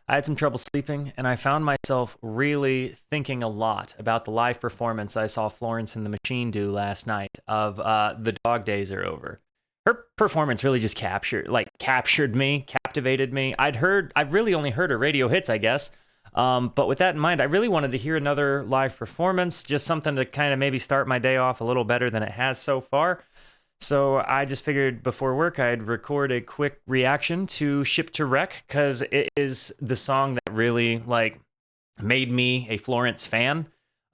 I had some trouble sleeping, and I found myself really thinking a lot about the live performance I saw Florence and the Machine do last night of The Dog Days Are Over. Her performance really just captured me, captivated me. I've really only heard her radio hits, I guess. But with that in mind, I really wanted to hear another live performance, just something to kind of maybe start my day off a little better than it has so far. So I just figured before work I'd record a quick reaction to Ship to Wreck because it is the song that really made me a Florence fan.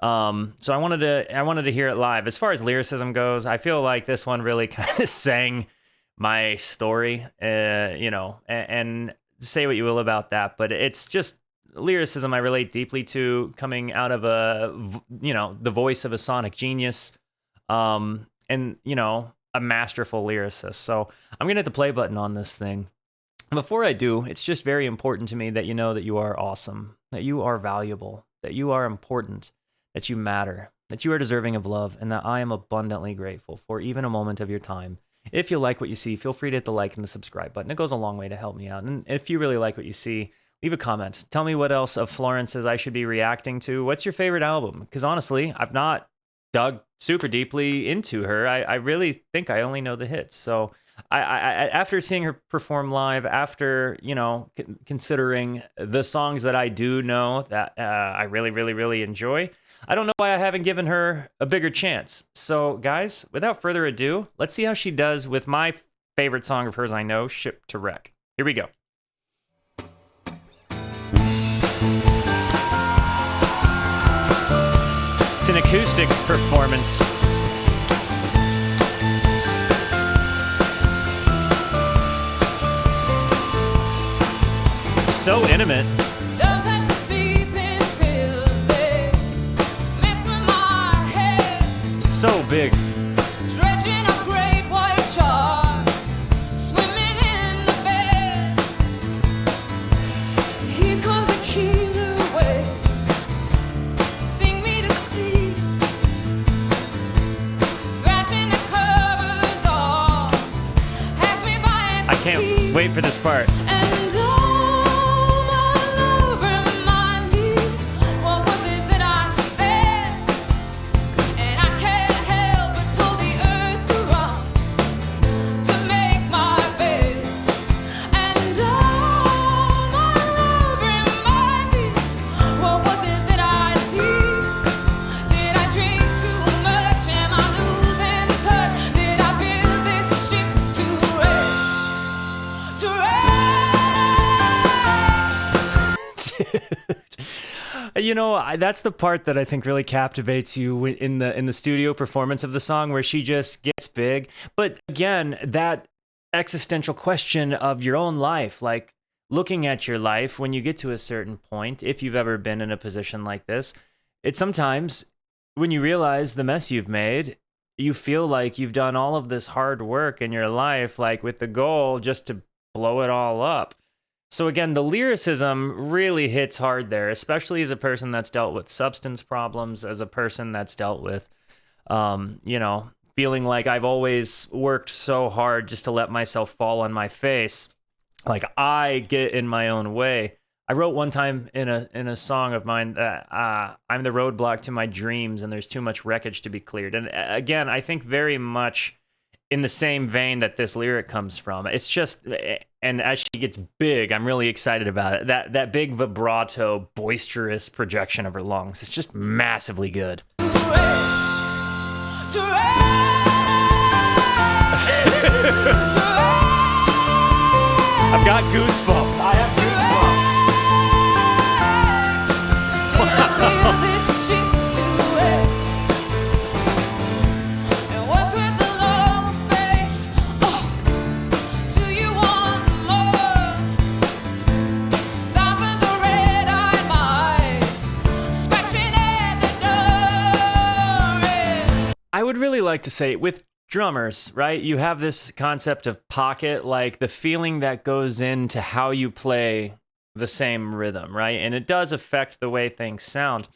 So I wanted to hear it live. As far as lyricism goes, I feel like this one really kind of sang my story. And say what you will about that, but it's just lyricism I relate deeply to, coming out of the voice of a sonic genius. And a masterful lyricist. So I'm gonna hit the play button on this thing. Before I do, it's just very important to me that you know that you are awesome, that you are valuable, that you are important, that you matter, that you are deserving of love, and that I am abundantly grateful for even a moment of your time. If you like what you see, feel free to hit the like and the subscribe button. It goes a long way to help me out. And if you really like what you see, leave a comment. Tell me what else of Florence's I should be reacting to. What's your favorite album? Because honestly, I've not dug super deeply into her. I really think I only know the hits. So I after seeing her perform live, after considering the songs that I do know that I really really really enjoy, I don't know why I haven't given her a bigger chance. So guys, without further ado, let's see how she does with my favorite song of hers I know, Ship to Wreck. Here we go. It's an acoustic performance. So intimate. Don't touch the sleeping pills, they mess with my head. So big. Dredging up great white sharks, swimming in the bed. Here comes a killer wave. Sing me to sleep. Thrashing the covers off. Has me by its I can't teeth. wait for this part. And all my love remind me, what was it that I said? And I can't help but pull the earth around to make my bed. And all my love remind me, what was it that I did? Did I drink too much? Am I losing touch? Did I build this ship to wreck? To wreck? That's the part that I think really captivates you in the studio performance of the song, where she just gets big. But again, that existential question of your own life, like looking at your life when you get to a certain point, if you've ever been in a position like this, it's sometimes when you realize the mess you've made, you feel like you've done all of this hard work in your life, like with the goal just to blow it all up. So again, the lyricism really hits hard there, especially as a person that's dealt with substance problems, as a person that's dealt with, feeling like I've always worked so hard just to let myself fall on my face. Like I get in my own way. I wrote one time in a song of mine that I'm the roadblock to my dreams and there's too much wreckage to be cleared. And again, I think very much in the same vein that this lyric comes from. It's just, and as she gets big, I'm really excited about it. That big vibrato, boisterous projection of her lungs. It's just massively good. To wreck. To wreck. I've got goosebumps. I have goosebumps. Did I build this ship to wreck? And what's with the long face? Oh, do you want more? Thousands of red-eyed mice scratching at the door. I would really like to say, with drummers, right? You have this concept of pocket, like the feeling that goes into how you play the same rhythm, right? And it does affect the way things sound.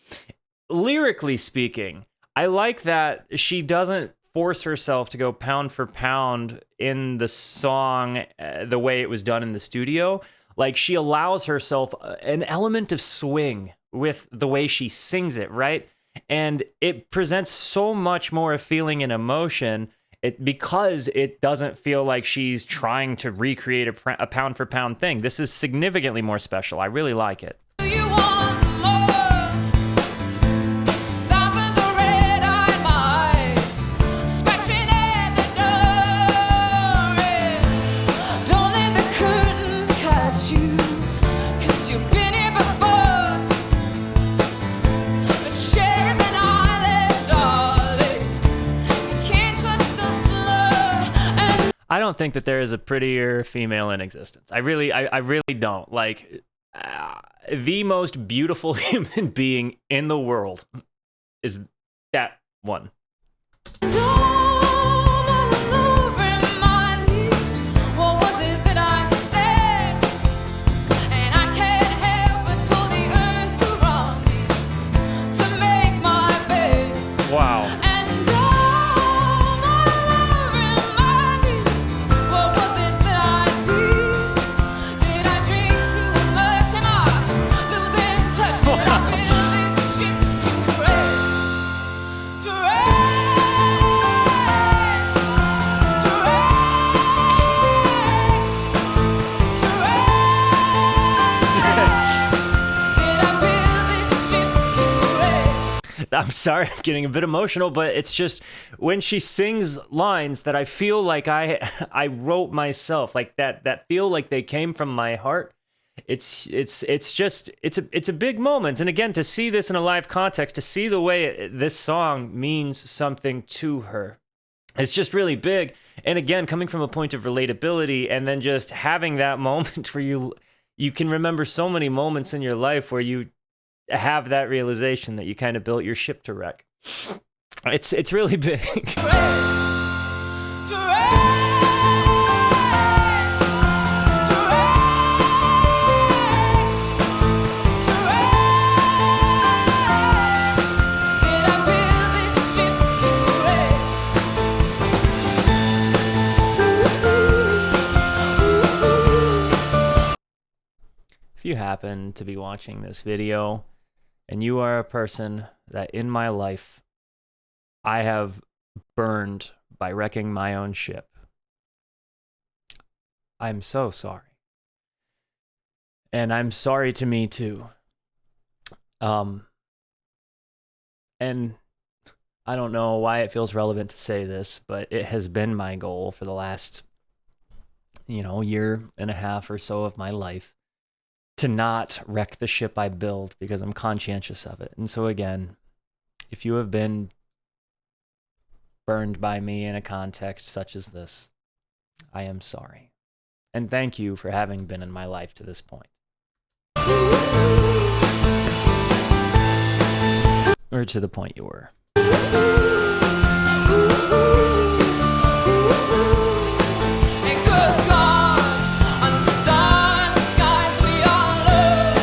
Lyrically speaking, I like that she doesn't force herself to go pound for pound in the song the way it was done in the studio. Like she allows herself an element of swing with the way she sings it, right? And it presents so much more feeling and emotion because it doesn't feel like she's trying to recreate a pound for pound thing. This is significantly more special. I really like it. Do you want more? Thousands of red-eyed mice scratching at the door. Don't let the curtain catch you, 'cause you've been here before. The chair is an island, darling. You can't touch the floor. And I don't think that there is a prettier female in existence. I really don't. Like, the most beautiful human being in the world is that one. don't my love remind me, what was it that I said? And I can't help but pull the earth around me to make my bed. Wow. And oh, my love remind me, what was it that I did? Did I drink too much? Am I losing touch? Did I feel this ship too wreck? To Did I build this ship to wreck? I'm sorry, I'm getting a bit emotional, but it's just when she sings lines that I feel like I wrote myself, like that feel like they came from my heart. It's a big moment. And again, to see this in a live context, to see the way this song means something to her, it's just really big. And again, coming from a point of relatability, and then just having that moment where you can remember so many moments in your life where you have that realization that you kind of built your ship to wreck. It's really big. To wreck. Did I build this ship to wreck? If you happen to be watching this video and you are a person that in my life I have burned by wrecking my own ship, I'm so sorry. And I'm sorry to me too. And I don't know why it feels relevant to say this, but it has been my goal for the last, year and a half or so of my life to not wreck the ship I build, because I'm conscientious of it. And so again, if you have been burned by me in a context such as this, I am sorry. And thank you for having been in my life to this point. Or to the point you were. And good God, on the starless skies we all love.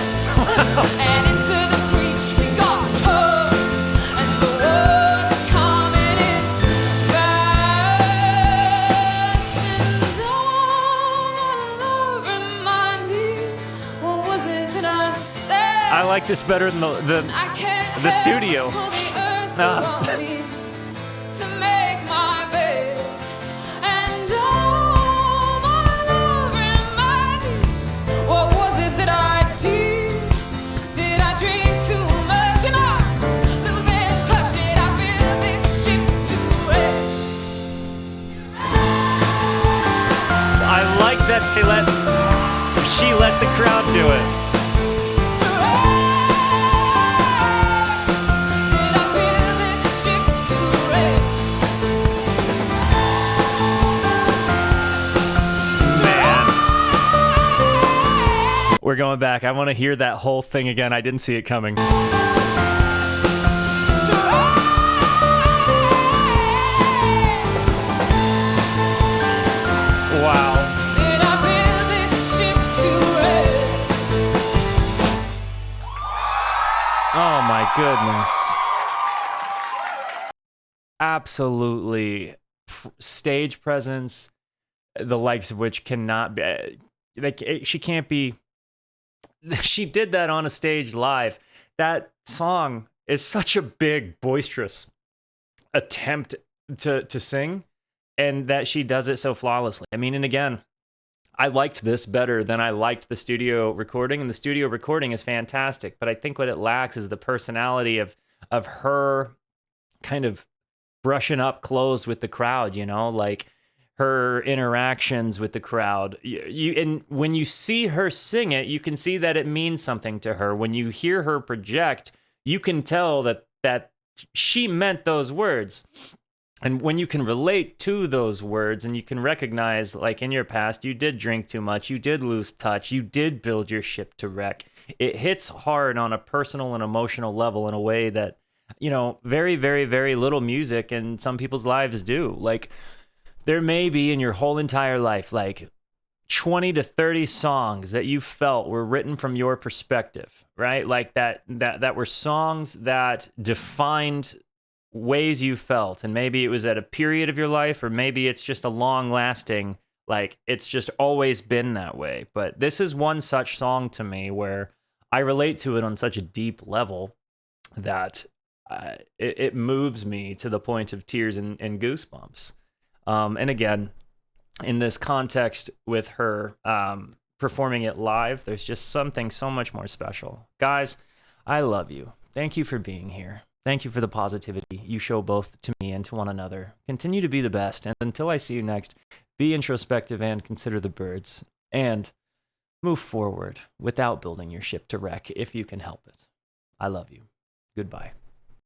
And into the breach we got tossed, and the water's coming in fast. And oh, my love remind me, what was it that I said? I like this better than the I can't the studio. help pull the earth Ah. around me to make my bed. And oh, my love remind me, what was it that I did? Did I drink too much? Am I losing touch? Did I build this ship to wreck? I like that she let the crowd do it. To wreck? Did I build this ship to wreck? Man. We're going back. I want to hear that whole thing again. I didn't see it coming. Wow. Did I build this ship to wreck? Oh my goodness. Absolutely. Stage presence, the likes of which cannot be, like, she can't be she did that on a stage live. That song is such a big, boisterous attempt to sing, and that she does it so flawlessly. I mean, and again, I liked this better than I liked the studio recording, and the studio recording is fantastic. But I think what it lacks is the personality of her kind of brushing up clothes with the crowd, you know, like her interactions with the crowd. And when you see her sing it, you can see that it means something to her. When you hear her project, you can tell that she meant those words. And when you can relate to those words and you can recognize, like in your past, you did drink too much, you did lose touch, you did build your ship to wreck, it hits hard on a personal and emotional level in a way that, you know, very, very, very little music in some people's lives do. Like, there may be in your whole entire life, like 20 to 30 songs that you felt were written from your perspective, right? Like that were songs that defined ways you felt. And maybe it was at a period of your life, or maybe it's just a long lasting, like it's just always been that way. But this is one such song to me where I relate to it on such a deep level that it moves me to the point of tears and goosebumps. And again, in this context with her performing it live, there's just something so much more special. Guys, I love you. Thank you for being here. Thank you for the positivity you show both to me and to one another. Continue to be the best. And until I see you next, be introspective and consider the birds. And move forward without building your ship to wreck if you can help it. I love you. Goodbye.